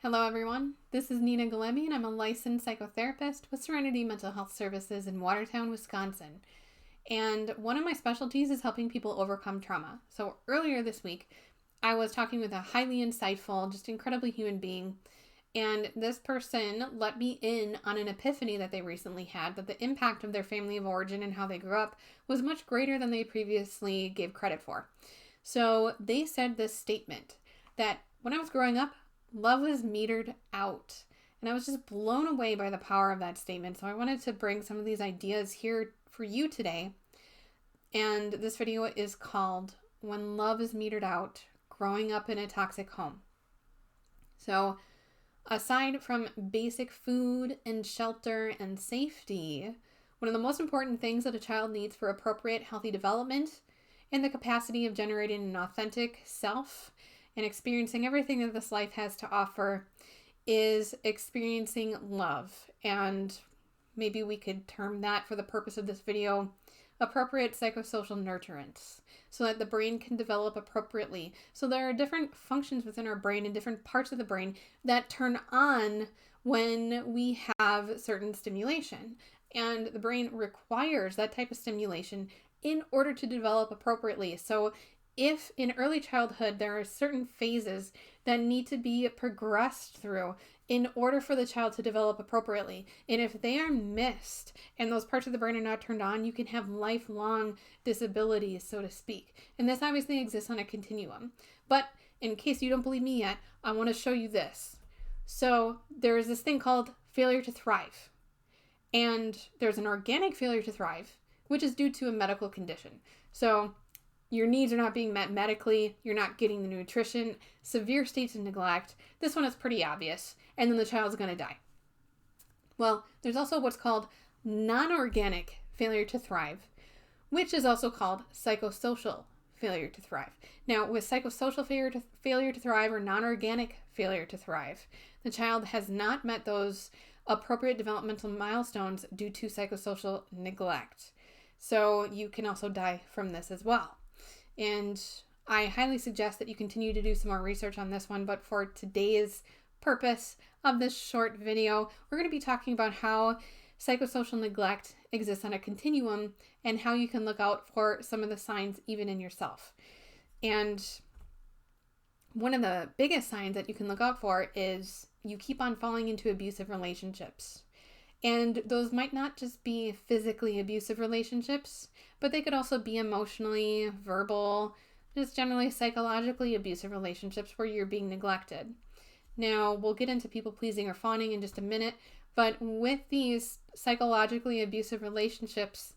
Hello, everyone. This is Nina Galemi, and I'm a licensed psychotherapist with Serenity Mental Health Services in Watertown, Wisconsin. And one of my specialties is helping people overcome trauma. So earlier this week, I was talking with a highly insightful, just incredibly human being. And this person let me in on an epiphany that they recently had, that the impact of their family of origin and how they grew up was much greater than they previously gave credit for. So they said this statement that when I was growing up, love was metered out. And I was just blown away by the power of that statement. So I wanted to bring some of these ideas here for you today. And this video is called When Love is Metered Out, Growing Up in a Toxic Home. So aside from basic food and shelter and safety, one of the most important things that a child needs for appropriate healthy development and the capacity of generating an authentic self and experiencing everything that this life has to offer is experiencing love. And maybe we could term that, for the purpose of this video, appropriate psychosocial nurturance, so that the brain can develop appropriately. So there are different functions within our brain and different parts of the brain that turn on when we have certain stimulation. And the brain requires that type of stimulation in order to develop appropriately. So if in early childhood there are certain phases that need to be progressed through in order for the child to develop appropriately, and if they are missed and those parts of the brain are not turned on, you can have lifelong disabilities, so to speak. And this obviously exists on a continuum. But in case you don't believe me yet, I want to show you this. So there is this thing called failure to thrive. And there's an organic failure to thrive, which is due to a medical condition. So your needs are not being met medically, you're not getting the nutrition, severe states of neglect. This one is pretty obvious, and then the child's going to die. Well, there's also what's called non-organic failure to thrive, which is also called psychosocial failure to thrive. Now, with psychosocial failure to thrive or non-organic failure to thrive, the child has not met those appropriate developmental milestones due to psychosocial neglect. So you can also die from this as well. And I highly suggest that you continue to do some more research on this one. But for today's purpose of this short video, we're going to be talking about how psychosocial neglect exists on a continuum and how you can look out for some of the signs even in yourself. And one of the biggest signs that you can look out for is you keep on falling into abusive relationships. And those might not just be physically abusive relationships, but they could also be emotionally, verbal, just generally psychologically abusive relationships where you're being neglected. Now, we'll get into people pleasing or fawning in just a minute, but with these psychologically abusive relationships,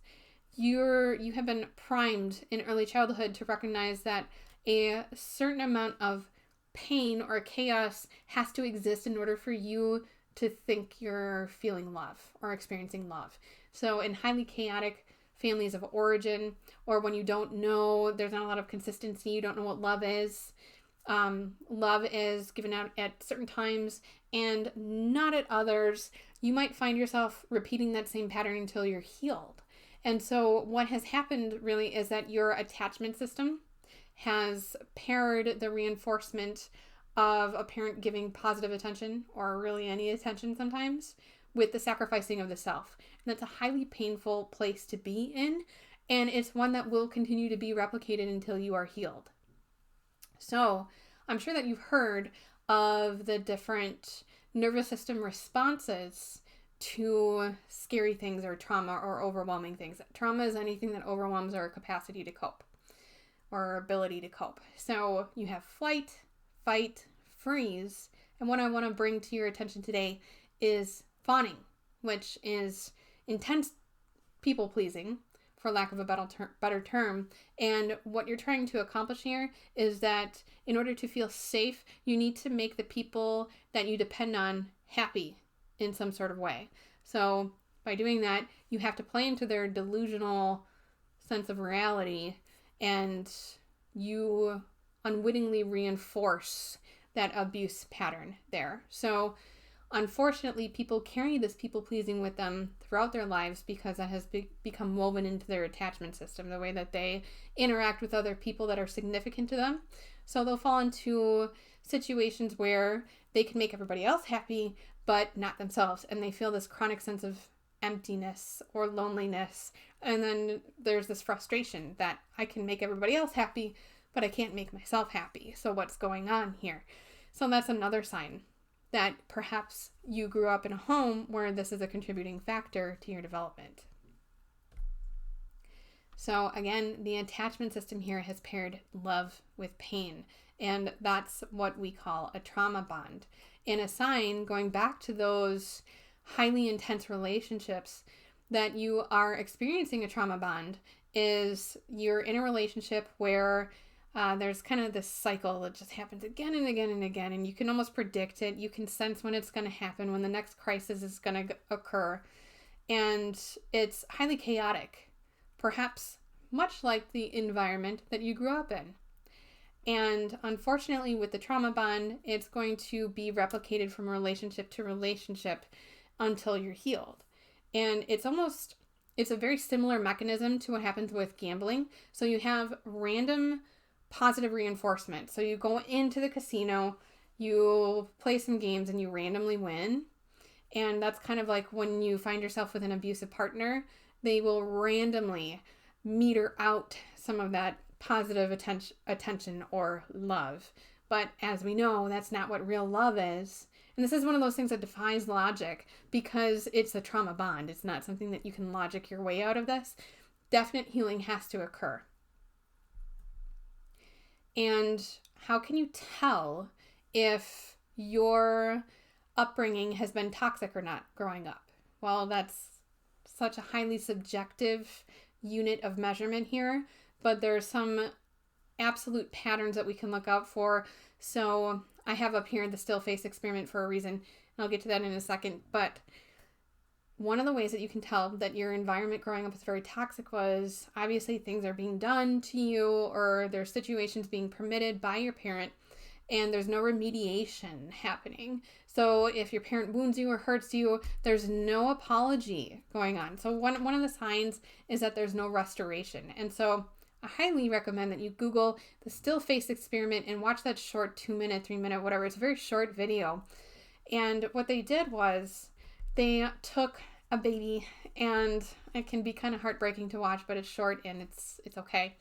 you have been primed in early childhood to recognize that a certain amount of pain or chaos has to exist in order for you to think you're feeling love or experiencing love. So in highly chaotic families of origin, or when you don't know, there's not a lot of consistency, you don't know what love is. Love is given out at certain times and not at others. You might find yourself repeating that same pattern until you're healed. And so what has happened really is that your attachment system has paired the reinforcement of a parent giving positive attention, or really any attention sometimes, with the sacrificing of the self. And that's a highly painful place to be in, and it's one that will continue to be replicated until you are healed. So I'm sure that you've heard of the different nervous system responses to scary things or trauma or overwhelming things. Trauma is anything that overwhelms our capacity to cope or our ability to cope. So you have flight, fight, freeze, and what I want to bring to your attention today is fawning, which is intense people pleasing, for lack of a better term. And what you're trying to accomplish here is that in order to feel safe, you need to make the people that you depend on happy in some sort of way. So by doing that, you have to play into their delusional sense of reality, and you unwittingly reinforce that abuse pattern there. So unfortunately, people carry this people-pleasing with them throughout their lives because that has become woven into their attachment system, the way that they interact with other people that are significant to them. So they'll fall into situations where they can make everybody else happy, but not themselves. And they feel this chronic sense of emptiness or loneliness. And then there's this frustration that I can make everybody else happy, but I can't make myself happy. So what's going on here? So that's another sign that perhaps you grew up in a home where this is a contributing factor to your development. So again, the attachment system here has paired love with pain, and that's what we call a trauma bond. And a sign, going back to those highly intense relationships, that you are experiencing a trauma bond is you're in a relationship where there's kind of this cycle that just happens again and again and again, and you can almost predict it. You can sense when it's going to happen, when the next crisis is going to occur, and it's highly chaotic, perhaps much like the environment that you grew up in. And unfortunately, with the trauma bond, it's going to be replicated from relationship to relationship until you're healed. And it's a very similar mechanism to what happens with gambling. So you have random positive reinforcement. So you go into the casino, you play some games, and you randomly win. And that's kind of like when you find yourself with an abusive partner, they will randomly meter out some of that positive attention or love. But as we know, that's not what real love is. And this is one of those things that defies logic because it's a trauma bond. It's not something that you can logic your way out of this. Definite healing has to occur. And how can you tell if your upbringing has been toxic or not growing up? Well, that's such a highly subjective unit of measurement here, but there's some absolute patterns that we can look out for. So I have up here the still face experiment for a reason, and I'll get to that in a second. But one of the ways that you can tell that your environment growing up is very toxic was obviously things are being done to you, or there's situations being permitted by your parent, and there's no remediation happening. So if your parent wounds you or hurts you, there's no apology going on. So one of the signs is that there's no restoration. And so I highly recommend that you Google the still face experiment and watch that short 2-minute, 3-minute, whatever. It's a very short video. And what they did was they took a baby, and it can be kind of heartbreaking to watch, but it's short and it's okay.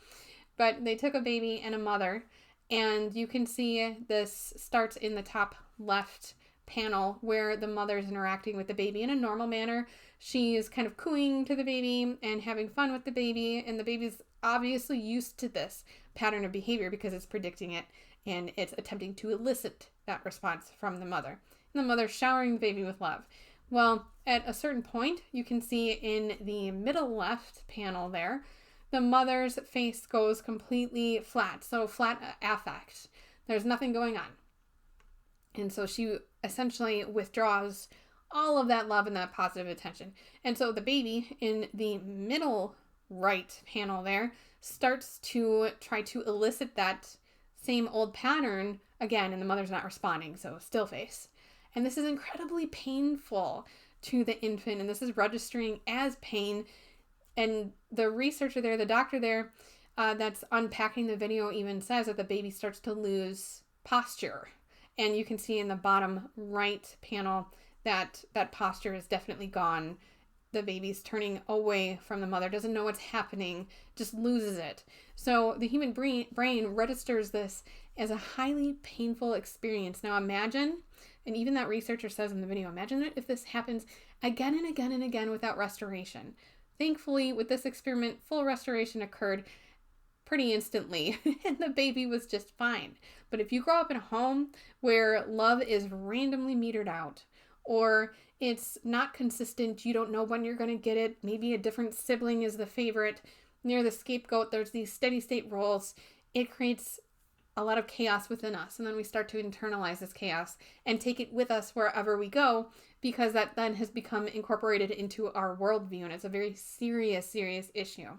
But they took a baby and a mother, and you can see this starts in the top left panel where the mother is interacting with the baby in a normal manner. She is kind of cooing to the baby and having fun with the baby, and the baby's obviously used to this pattern of behavior because it's predicting it and it's attempting to elicit that response from the mother. And the mother's showering the baby with love. Well, at a certain point, you can see in the middle left panel there, the mother's face goes completely flat. So flat affect. There's nothing going on. And so she essentially withdraws all of that love and that positive attention. And so the baby in the middle right panel there starts to try to elicit that same old pattern again, and the mother's not responding. So still face. And this is incredibly painful to the infant, and this is registering as pain. And the researcher there, the doctor there, that's unpacking the video even says that the baby starts to lose posture. And you can see in the bottom right panel that that posture is definitely gone. The baby's turning away from the mother, doesn't know what's happening, just loses it. So the human brain registers this as a highly painful experience. Now imagine, and even that researcher says in the video, imagine if this happens again and again and again without restoration. Thankfully, with this experiment, full restoration occurred pretty instantly, and the baby was just fine. But if you grow up in a home where love is randomly metered out, or it's not consistent, you don't know when you're going to get it, maybe a different sibling is the favorite, near the scapegoat, there's these steady state roles, it creates a lot of chaos within us. And then we start to internalize this chaos and take it with us wherever we go, because that then has become incorporated into our worldview, and it's a very serious, serious issue.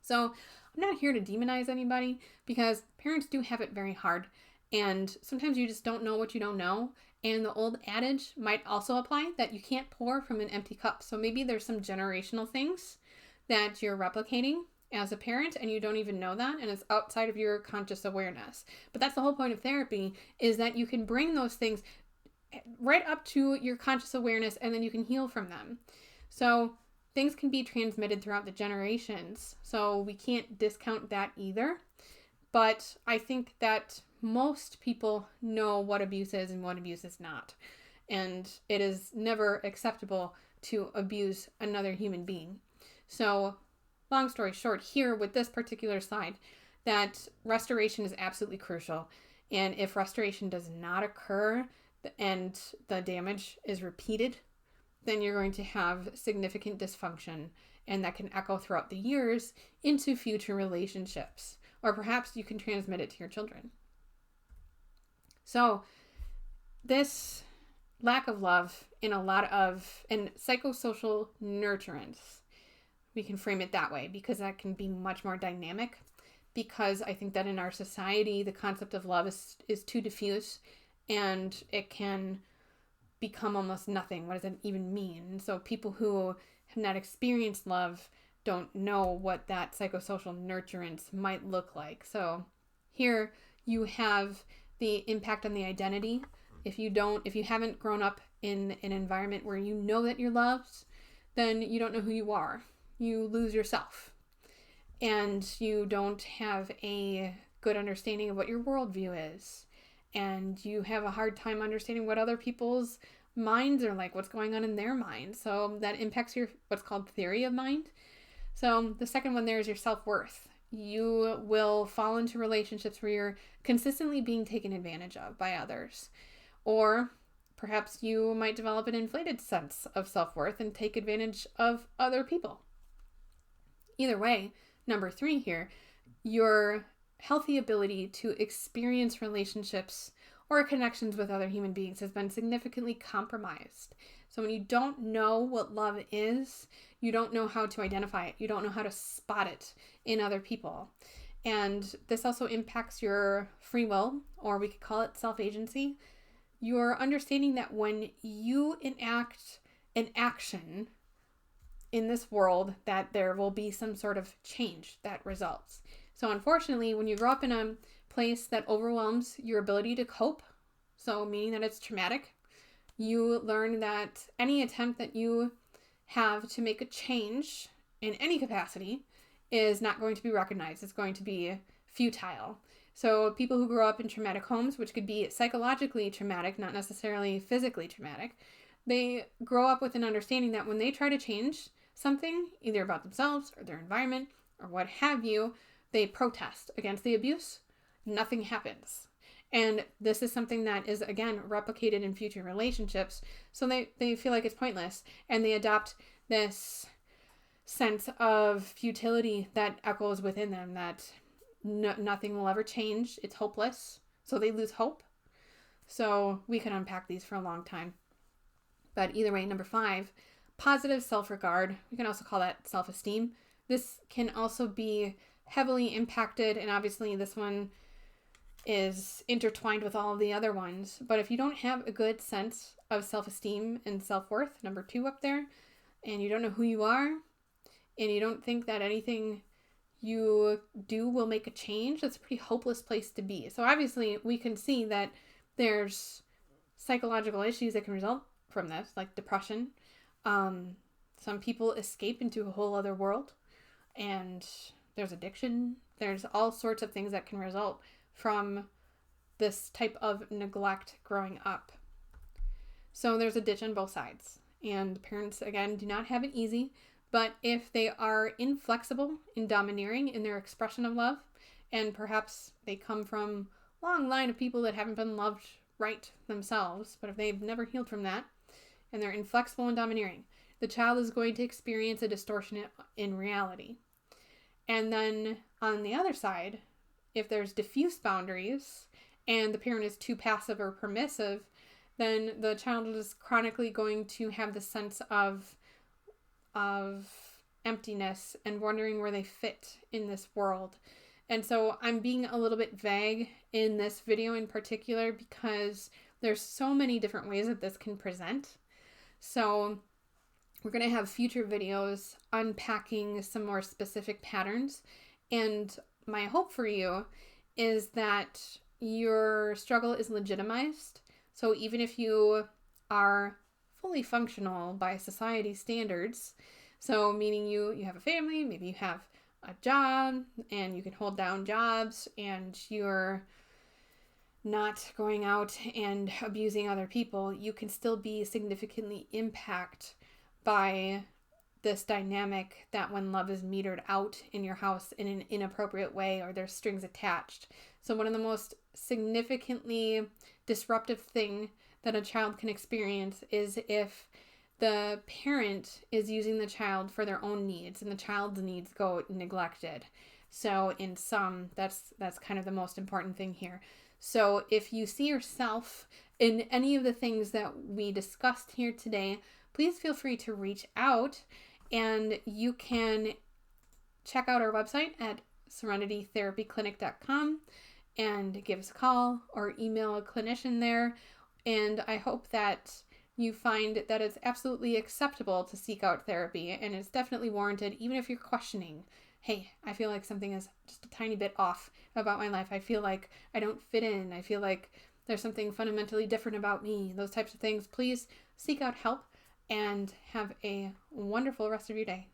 So I'm not here to demonize anybody, because parents do have it very hard, and sometimes you just don't know what you don't know. And the old adage might also apply that you can't pour from an empty cup. So maybe there's some generational things that you're replicating, as a parent and you don't even know that, and it's outside of your conscious awareness. But that's the whole point of therapy, is that you can bring those things right up to your conscious awareness and then you can heal from them. So things can be transmitted throughout the generations, so we can't discount that either. But I think that most people know what abuse is and what abuse is not. And it is never acceptable to abuse another human being. So, long story short, here with this particular slide, that restoration is absolutely crucial. And if restoration does not occur and the damage is repeated, then you're going to have significant dysfunction, and that can echo throughout the years into future relationships. Or perhaps you can transmit it to your children. So this lack of love and psychosocial nurturance, we can frame it that way, because that can be much more dynamic, because I think that in our society, the concept of love is too diffuse and it can become almost nothing. What does it even mean? And so people who have not experienced love don't know what that psychosocial nurturance might look like. So here you have the impact on the identity. If you haven't grown up in an environment where you know that you're loved, then you don't know who you are. You lose yourself. And you don't have a good understanding of what your worldview is. And you have a hard time understanding what other people's minds are like, what's going on in their mind. So that impacts your what's called theory of mind. So the second one there is your self-worth. You will fall into relationships where you're consistently being taken advantage of by others. Or perhaps you might develop an inflated sense of self-worth and take advantage of other people. Either way, number 3 here, your healthy ability to experience relationships or connections with other human beings has been significantly compromised. So when you don't know what love is, you don't know how to identify it. You don't know how to spot it in other people. And this also impacts your free will, or we could call it self-agency. Your understanding that when you enact an action in this world, that there will be some sort of change that results. So unfortunately, when you grow up in a place that overwhelms your ability to cope, so meaning that it's traumatic, you learn that any attempt that you have to make a change in any capacity is not going to be recognized. It's going to be futile. So people who grow up in traumatic homes, which could be psychologically traumatic, not necessarily physically traumatic, they grow up with an understanding that when they try to change something, either about themselves or their environment or what have you, they protest against the abuse, nothing happens. And this is something that is, again, replicated in future relationships. So they feel like it's pointless, and they adopt this sense of futility that echoes within them, that nothing will ever change. It's hopeless. So they lose hope. So we can unpack these for a long time. But either way, number 5, positive self-regard. We can also call that self-esteem. This can also be heavily impacted, and obviously this one is intertwined with all of the other ones. But if you don't have a good sense of self-esteem and self-worth, number 2 up there, and you don't know who you are, and you don't think that anything you do will make a change, that's a pretty hopeless place to be. So obviously we can see that there's psychological issues that can result from this, like depression. Some people escape into a whole other world, and there's addiction. There's all sorts of things that can result from this type of neglect growing up. So there's a ditch on both sides. And parents, again, do not have it easy. But if they are inflexible and domineering in their expression of love, and perhaps they come from a long line of people that haven't been loved right themselves, but if they've never healed from that, and they're inflexible and domineering, the child is going to experience a distortion in reality. And then on the other side, if there's diffuse boundaries and the parent is too passive or permissive, then the child is chronically going to have the sense of emptiness and wondering where they fit in this world. And so I'm being a little bit vague in this video in particular because there's so many different ways that this can present. So We're going to have future videos unpacking some more specific patterns. And my hope for you is that your struggle is legitimized. So even if you are fully functional by society standards, so meaning you have a family, maybe you have a job and you can hold down jobs and you're not going out and abusing other people, you can still be significantly impacted by this dynamic that when love is metered out in your house in an inappropriate way or there's strings attached. So one of the most significantly disruptive thing that a child can experience is if the parent is using the child for their own needs and the child's needs go neglected. So in sum, that's kind of the most important thing here. So if you see yourself in any of the things that we discussed here today, please feel free to reach out, and you can check out our website at serenitytherapyclinic.com and give us a call or email a clinician there. And I hope that you find that it's absolutely acceptable to seek out therapy, and it's definitely warranted, even if you're questioning, hey, I feel like something is just a tiny bit off about my life. I feel like I don't fit in. I feel like there's something fundamentally different about me. Those types of things. Please seek out help and have a wonderful rest of your day.